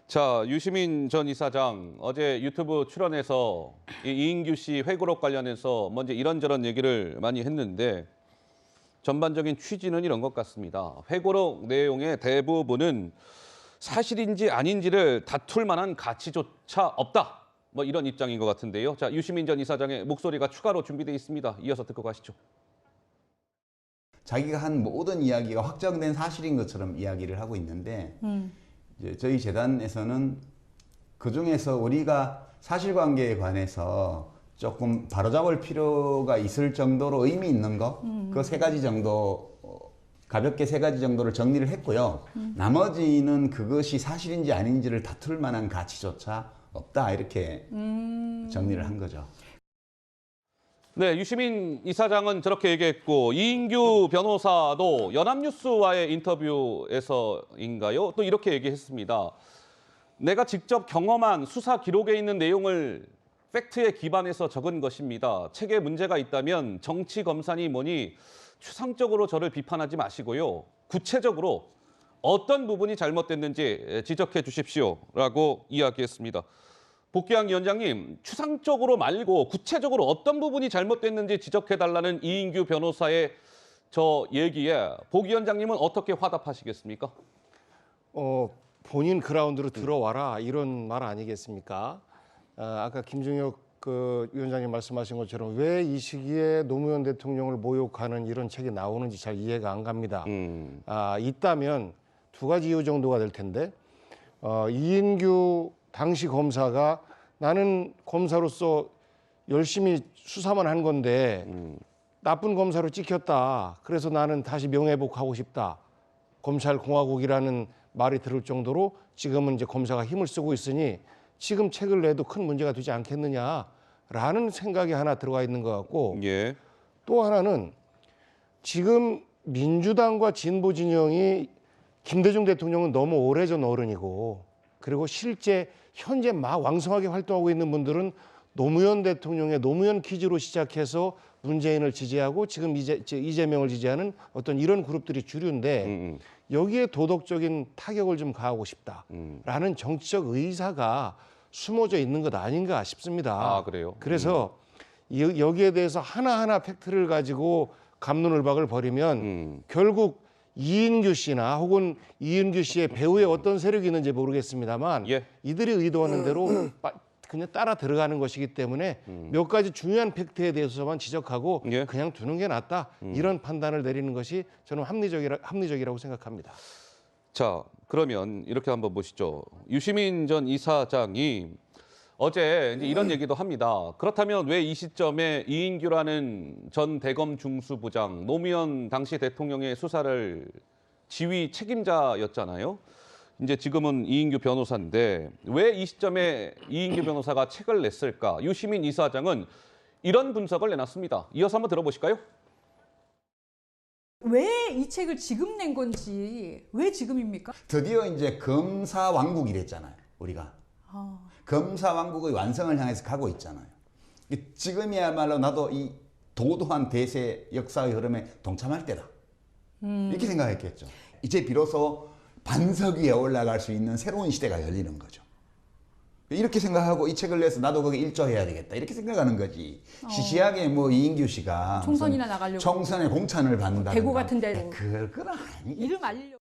자, 유시민 전 이사장 어제 유튜브 출연해서 이인규 씨 회고록 관련해서 먼저 이런저런 얘기를 많이 했는데 전반적인 취지는 이런 것 같습니다. 회고록 내용의 대부분은 사실인지 아닌지를 다툴 만한 가치조차 없다. 뭐 이런 입장인 것 같은데요. 자, 유시민 전 이사장의 목소리가 추가로 준비되어 있습니다. 이어서 듣고 가시죠. 자기가 한 모든 이야기가 확정된 사실인 것처럼 이야기를 하고 있는데 이제 저희 재단에서는 그중에서 우리가 사실관계에 관해서 조금 바로잡을 필요가 있을 정도로 의미 있는 거, 그 세 가지 정도, 가볍게 세 가지 정도를 정리를 했고요. 나머지는 그것이 사실인지 아닌지를 다툴 만한 가치조차 없다, 이렇게 정리를 한 거죠. 네, 유시민 이사장은 저렇게 얘기했고 이인규 변호사도 연합뉴스와의 인터뷰에서인가요? 또 이렇게 얘기했습니다. 내가 직접 경험한 수사 기록에 있는 내용을 팩트에 기반해서 적은 것입니다. 책에 문제가 있다면 정치 검사니 뭐니 추상적으로 저를 비판하지 마시고요. 구체적으로 어떤 부분이 잘못됐는지 지적해 주십시오라고 이야기했습니다. 복귀한 위원장님, 추상적으로 말고 구체적으로 어떤 부분이 잘못됐는지 지적해달라는 이인규 변호사의 저 얘기에 복 위원장님은 어떻게 화답하시겠습니까? 본인 그라운드로 들어와라 이런 말 아니겠습니까? 아까 김종혁 위원장님 말씀하신 것처럼 왜 이 시기에 노무현 대통령을 모욕하는 이런 책이 나오는지 잘 이해가 안 갑니다. 있다면 두 가지 이유 정도가 될 텐데 이인규 당시 검사가 나는 검사로서 열심히 수사만 한 건데 나쁜 검사로 찍혔다. 그래서 나는 다시 명예회복하고 싶다. 검찰공화국이라는 말이 들을 정도로 지금은 이제 검사가 힘을 쓰고 있으니 지금 책을 내도 큰 문제가 되지 않겠느냐라는 생각이 하나 들어가 있는 것 같고 예. 또 하나는 지금 민주당과 진보 진영이 김대중 대통령은 너무 오래전 어른이고 그리고 실제 현재 막 왕성하게 활동하고 있는 분들은 노무현 대통령의 노무현 퀴즈로 시작해서 문재인을 지지하고 지금 이재명을 지지하는 어떤 이런 그룹들이 주류인데 여기에 도덕적인 타격을 좀 가하고 싶다라는 정치적 의사가 숨어져 있는 것 아닌가 싶습니다. 아, 그래요? 그래서 여기에 대해서 하나하나 팩트를 가지고 갑론을박을 벌이면 결국 이인규 씨나 혹은 이인규 씨의 배후에 어떤 세력이 있는지 모르겠습니다만 예. 이들이 의도하는 대로 그냥 따라 들어가는 것이기 때문에 몇 가지 중요한 팩트에 대해서만 지적하고 예. 그냥 두는 게 낫다. 이런 판단을 내리는 것이 저는 합리적이라고 생각합니다. 자, 그러면 이렇게 한번 보시죠. 유시민 전 이사장이 어제 이제 이런 얘기도 합니다. 그렇다면 왜 이 시점에 이인규라는 전 대검 중수부장, 노무현 당시 대통령의 수사를 지휘 책임자였잖아요. 이제 지금은 이인규 변호사인데 왜 이 시점에 이인규 변호사가 책을 냈을까? 유시민 이사장은 이런 분석을 내놨습니다. 이어서 한번 들어보실까요? 왜 이 책을 지금 낸 건지, 왜 지금입니까? 드디어 이제 검사 왕국이랬잖아요, 우리가. 검사 왕국의 완성을 향해서 가고 있잖아요. 지금이야말로 나도 이 도도한 대세 역사의 흐름에 동참할 때다. 이렇게 생각했겠죠. 이제 비로소 반석 위에 올라갈 수 있는 새로운 시대가 열리는 거죠. 이렇게 생각하고 이 책을 내서 나도 거기 일조해야 되겠다. 이렇게 생각하는 거지. 시시하게 뭐 이인규 씨가 총선이나 나가려고 총선에 공천을 받는다. 대구 같은 데로 그건 아니. 이름 알리려고.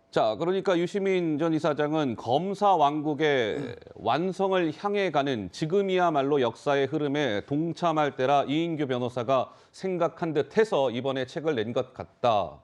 자, 그러니까 유시민 전 이사장은 검사 왕국의 완성을 향해 가는 지금이야말로 역사의 흐름에 동참할 때라 이인규 변호사가 생각한 듯해서 이번에 책을 낸 것 같다.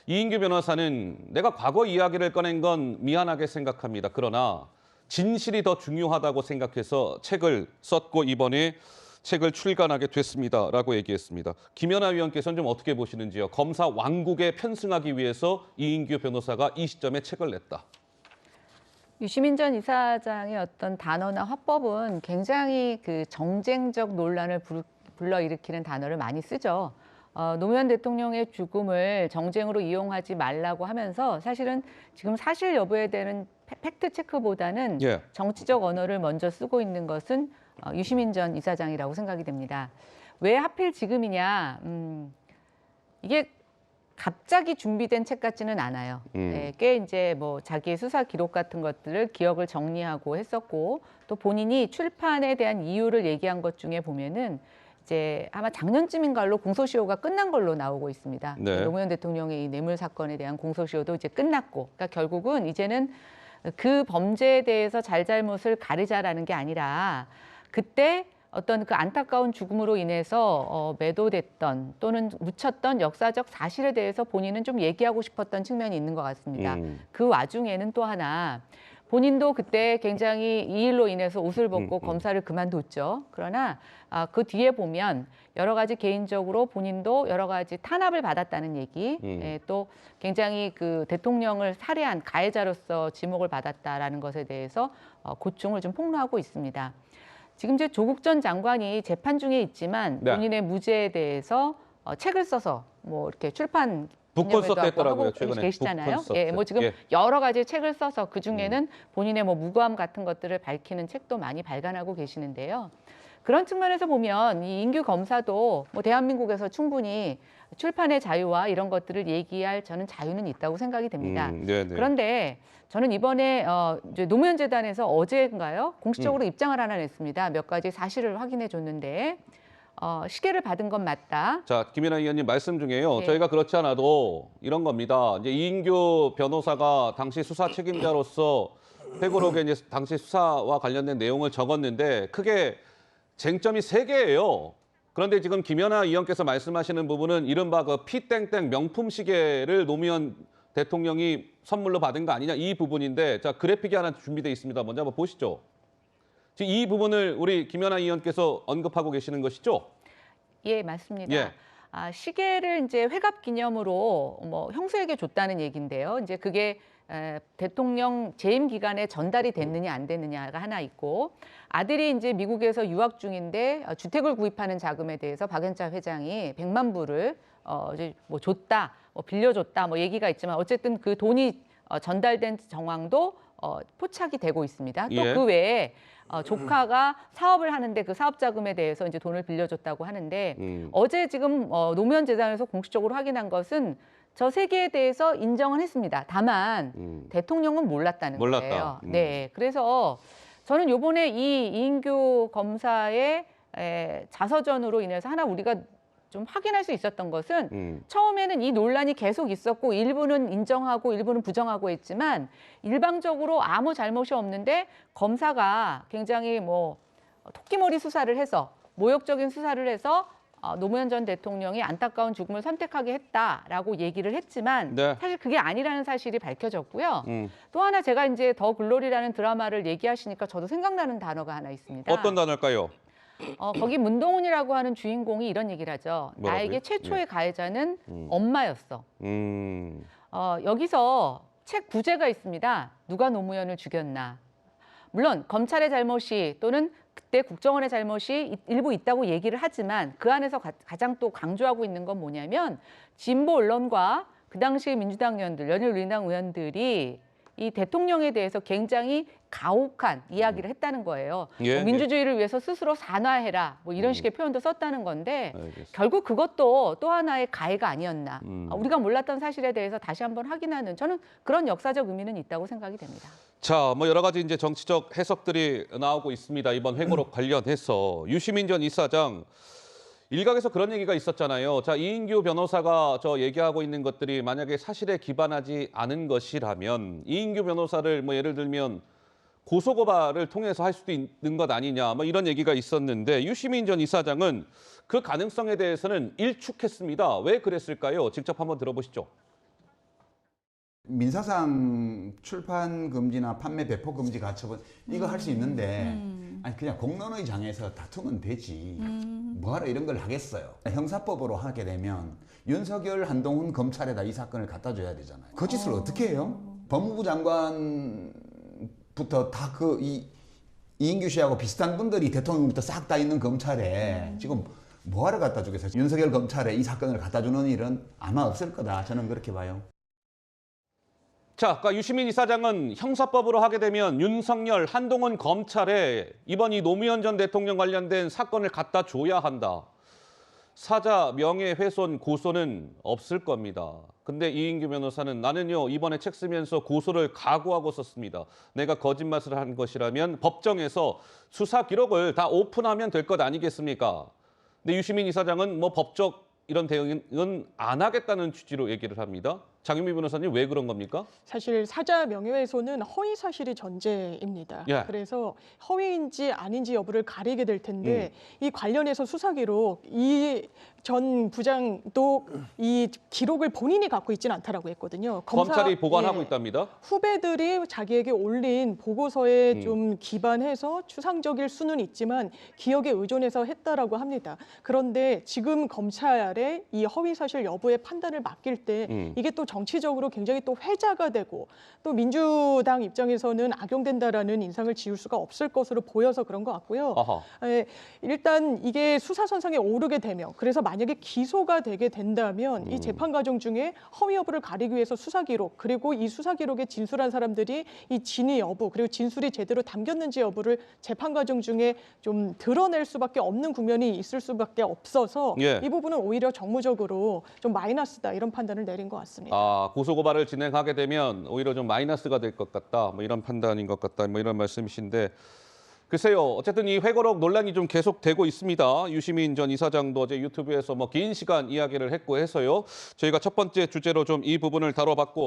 이인규 변호사는 내가 과거 이야기를 꺼낸 건 미안하게 생각합니다. 그러나 진실이 더 중요하다고 생각해서 책을 썼고 이번에 책을 출간하게 됐습니다라고 얘기했습니다. 김연아 위원께서는 좀 어떻게 보시는지요? 검사 왕국에 편승하기 위해서 이인규 변호사가 이 시점에 책을 냈다. 유시민 전 이사장의 어떤 단어나 화법은 굉장히 그 정쟁적 논란을 불러일으키는 단어를 많이 쓰죠. 노무현 대통령의 죽음을 정쟁으로 이용하지 말라고 하면서 사실은 지금 사실 여부에 대한 팩트 체크보다는 예. 정치적 언어를 먼저 쓰고 있는 것은 유시민 전 이사장이라고 생각이 됩니다. 왜 하필 지금이냐? 이게 갑자기 준비된 책 같지는 않아요. 네, 꽤 이제 뭐 자기의 수사 기록 같은 것들을 기억을 정리하고 했었고 또 본인이 출판에 대한 이유를 얘기한 것 중에 보면은 이제 아마 작년쯤인가로 공소시효가 끝난 걸로 나오고 있습니다. 네. 노무현 대통령의 이 뇌물 사건에 대한 공소시효도 이제 끝났고, 그러니까 결국은 이제는 그 범죄에 대해서 잘잘못을 가리자라는 게 아니라 그때 어떤 그 안타까운 죽음으로 인해서 매도됐던 또는 묻혔던 역사적 사실에 대해서 본인은 좀 얘기하고 싶었던 측면이 있는 것 같습니다. 그 와중에는 또 하나 본인도 그때 굉장히 이 일로 인해서 옷을 벗고 검사를 그만뒀죠. 그러나 그 뒤에 보면 여러 가지 개인적으로 본인도 여러 가지 탄압을 받았다는 얘기, 또 굉장히 그 대통령을 살해한 가해자로서 지목을 받았다라는 것에 대해서 고충을 좀 폭로하고 있습니다. 지금 이제 조국 전 장관이 재판 중에 있지만 네. 본인의 무죄에 대해서 책을 써서 뭐 이렇게 출판 북콘서트 기념회도 하고 했더라고요, 하고 최근에. 계시잖아요. 북콘서트. 예, 뭐 지금 예. 여러 가지 책을 써서 그 중에는 본인의 뭐 무고함 같은 것들을 밝히는 책도 많이 발간하고 계시는데요. 그런 측면에서 보면 이 인규 검사도 뭐 대한민국에서 충분히 출판의 자유와 이런 것들을 얘기할 저는 자유는 있다고 생각이 됩니다. 네네. 그런데 저는 이번에 이제 노무현 재단에서 어제인가요? 공식적으로 입장을 하나 냈습니다. 몇 가지 사실을 확인해 줬는데 시계를 받은 건 맞다. 자, 김연아 의원님 말씀 중에요. 네. 저희가 그렇지 않아도 이런 겁니다. 이제 이인규 변호사가 당시 수사 책임자로서 회고록에 이제 당시 수사와 관련된 내용을 적었는데 크게 쟁점이 3개예요. 그런데 지금 김연아 의원께서 말씀하시는 부분은 이른바 그 피땡땡 명품 시계를 노무현 대통령이 선물로 받은 거 아니냐 이 부분인데, 자, 그래픽이 하나 준비되어 있습니다. 먼저 한번 보시죠. 지금 이 부분을 우리 김연아 의원께서 언급하고 계시는 것이죠? 예, 맞습니다. 예. 시계를 이제 회갑 기념으로 뭐 형수에게 줬다는 얘기인데요. 이제 그게 대통령 재임 기간에 전달이 됐느냐 안 됐느냐가 하나 있고, 아들이 이제 미국에서 유학 중인데 주택을 구입하는 자금에 대해서 박연차 회장이 100만 불을 이제 뭐 줬다, 뭐 빌려줬다, 뭐 얘기가 있지만 어쨌든 그 돈이 전달된 정황도 포착이 되고 있습니다. 또 예. 그 외에 조카가 사업을 하는데 그 사업 자금에 대해서 이제 돈을 빌려줬다고 하는데 어제 지금 노무현 재단에서 공식적으로 확인한 것은 저 3개에 대해서 인정은 했습니다. 다만 대통령은 몰랐다는 몰랐다. 거예요. 네, 그래서 저는 이번에 이 이인규 검사의 자서전으로 인해서 하나 우리가 좀 확인할 수 있었던 것은 처음에는 이 논란이 계속 있었고 일부는 인정하고 일부는 부정하고 했지만 일방적으로 아무 잘못이 없는데 검사가 굉장히 뭐 토끼머리 수사를 해서 모욕적인 수사를 해서 노무현 전 대통령이 안타까운 죽음을 선택하게 했다라고 얘기를 했지만 네. 사실 그게 아니라는 사실이 밝혀졌고요. 또 하나 제가 이제 더 글로리라는 드라마를 얘기하시니까 저도 생각나는 단어가 하나 있습니다. 어떤 단어일까요? 거기 문동훈이라고 하는 주인공이 이런 얘기를 하죠. 뭐라고요? 나에게 최초의 가해자는 엄마였어. 음. 여기서 책 구제가 있습니다. 누가 노무현을 죽였나. 물론 검찰의 잘못이 또는 그때 국정원의 잘못이 일부 있다고 얘기를 하지만 그 안에서 가장 또 강조하고 있는 건 뭐냐면 진보 언론과 그 당시 민주당 의원들, 연일민주당 의원들이 이 대통령에 대해서 굉장히 가혹한 이야기를 했다는 거예요. 예, 뭐 민주주의를 위해서 스스로 산화해라 뭐 이런 식의 표현도 썼다는 건데 알겠습니다. 결국 그것도 또 하나의 가해가 아니었나. 우리가 몰랐던 사실에 대해서 다시 한번 확인하는 저는 그런 역사적 의미는 있다고 생각이 됩니다. 자, 뭐 여러 가지 이제 정치적 해석들이 나오고 있습니다. 이번 회고록 관련해서 유시민 전 이사장 일각에서 그런 얘기가 있었잖아요. 자, 이인규 변호사가 저 얘기하고 있는 것들이 만약에 사실에 기반하지 않은 것이라면 이인규 변호사를 뭐 예를 들면 고소고발을 통해서 할 수도 있는 것 아니냐, 뭐 이런 얘기가 있었는데 유시민 전 이사장은 그 가능성에 대해서는 일축했습니다. 왜 그랬을까요? 직접 한번 들어보시죠. 민사상 출판 금지나 판매 배포 금지 가처분 이거 할 수 있는데 아니 그냥 공론의 장에서 다투면 되지 뭐하러 이런 걸 하겠어요. 형사법으로 하게 되면 윤석열, 한동훈 검찰에다 이 사건을 갖다 줘야 되잖아요. 그 짓을 어떻게 해요? 법무부 장관부터 다 이인규 씨하고 비슷한 분들이 대통령부터 싹 다 있는 검찰에 지금 뭐하러 갖다 주겠어요? 윤석열 검찰에 이 사건을 갖다 주는 일은 아마 없을 거다. 저는 그렇게 봐요. 자, 그러니까 유시민 이사장은 형사법으로 하게 되면 윤석열, 한동훈 검찰에 이번 이 노무현 전 대통령 관련된 사건을 갖다 줘야 한다. 사자 명예훼손 고소는 없을 겁니다. 근데 이인규 변호사는 나는요 이번에 책 쓰면서 고소를 각오하고 썼습니다. 내가 거짓말을 한 것이라면 법정에서 수사 기록을 다 오픈하면 될 것 아니겠습니까? 근데 유시민 이사장은 뭐 법적 이런 대응은 안 하겠다는 취지로 얘기를 합니다. 장윤미 변호사님 왜 그런 겁니까? 사실 사자 명예훼손은 허위 사실이 전제입니다. 예. 그래서 허위인지 아닌지 여부를 가리게 될 텐데 이 관련해서 수사 기록 이 전 부장도 이 기록을 본인이 갖고 있지는 않다라고 했거든요. 검찰이 보관하고 예. 있답니다. 후배들이 자기에게 올린 보고서에 좀 기반해서 추상적일 수는 있지만 기억에 의존해서 했다라고 합니다. 그런데 지금 검찰에 이 허위 사실 여부의 판단을 맡길 때 이게 또 정치적으로 굉장히 또 회자가 되고 또 민주당 입장에서는 악용된다라는 인상을 지울 수가 없을 것으로 보여서 그런 것 같고요. 아하. 예, 일단 이게 수사선상에 오르게 되면 그래서 만약에 기소가 되게 된다면 이 재판 과정 중에 허위 여부를 가리기 위해서 수사 기록 그리고 이 수사 기록에 진술한 사람들이 이 진위 여부 그리고 진술이 제대로 담겼는지 여부를 재판 과정 중에 좀 드러낼 수밖에 없는 국면이 있을 수밖에 없어서 예. 이 부분은 오히려 정무적으로 좀 마이너스다 이런 판단을 내린 것 같습니다. 아, 고소고발을 진행하게 되면 오히려 좀 마이너스가 될 것 같다. 뭐 이런 판단인 것 같다. 뭐 이런 말씀이신데 글쎄요. 어쨌든 이 회고록 논란이 좀 계속되고 있습니다. 유시민 전 이사장도 어제 유튜브에서 뭐 긴 시간 이야기를 했고 해서요. 저희가 첫 번째 주제로 좀 이 부분을 다뤄봤고